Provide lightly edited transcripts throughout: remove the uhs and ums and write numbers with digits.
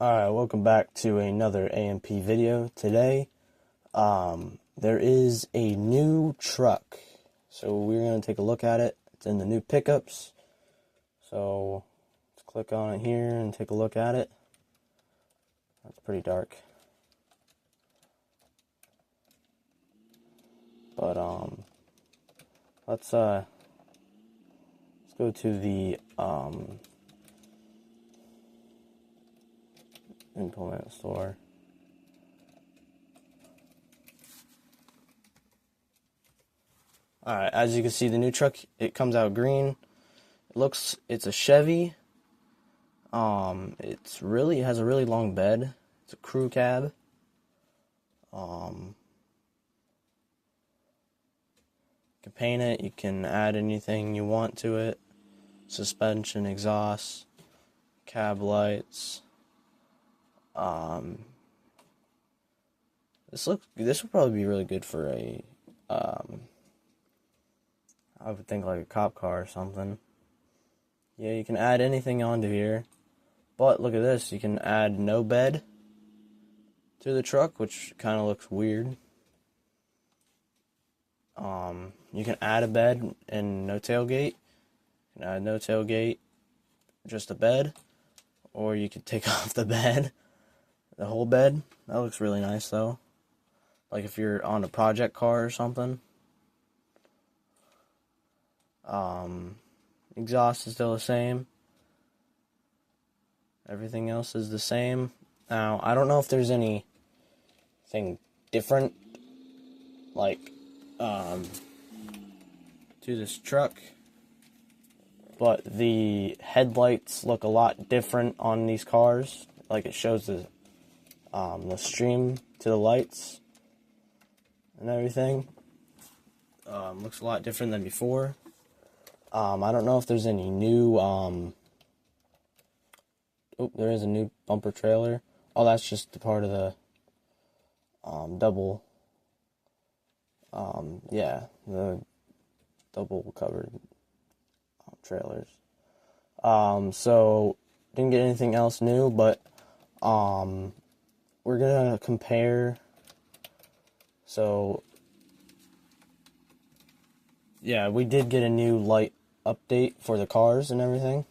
Alright, welcome back to another AMP video. Today, there is a new truck. So we're going to take a look at it. It's in the new pickups. So let's click on it here and take a look at it. That's pretty dark. But let's go to the implement store. Alright, as you can see, the new truck, it comes out green. It's a Chevy. It has a really long bed. It's a crew cab. You can paint it, you can add anything you want to it. Suspension, exhaust, cab lights. This would probably be really good for a I would think like a cop car or something. Yeah, you can add anything onto here. But look at this, you can add no bed to the truck, which kind of looks weird. You can add a bed and no tailgate. You can add no tailgate, just a bed. Or you could take off the bed, the whole bed. That looks really nice though. Like if you're on a project car or something. Exhaust is still the same. Everything else is the same. Now, I don't know if there's anything different, like, to this truck, but the headlights look a lot different on these cars. Like, it shows the stream to the lights and everything. Looks a lot different than before. I don't know if there's any new, there is a new bumper trailer. Oh, that's just the part of the, double, the double covered trailers. So, didn't get anything else new, but, we're gonna compare, so, yeah, we did get a new light update for the cars and everything.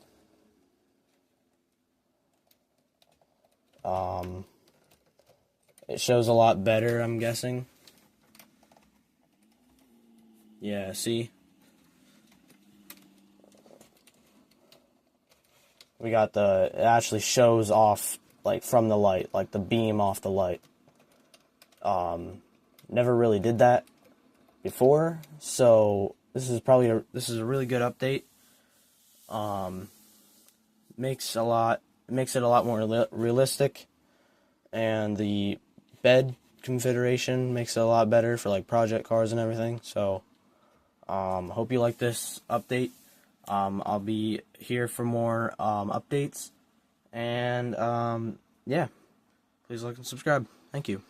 It shows a lot better, I'm guessing. Yeah, see? We got it actually shows off, like, from the light, like the beam off the light. Never really did that before, so this is a really good update. Makes it a lot more realistic, and the bed configuration makes it a lot better for like project cars and everything. So hope you like this update. I'll be here for more updates, and yeah, please like and subscribe. Thank you.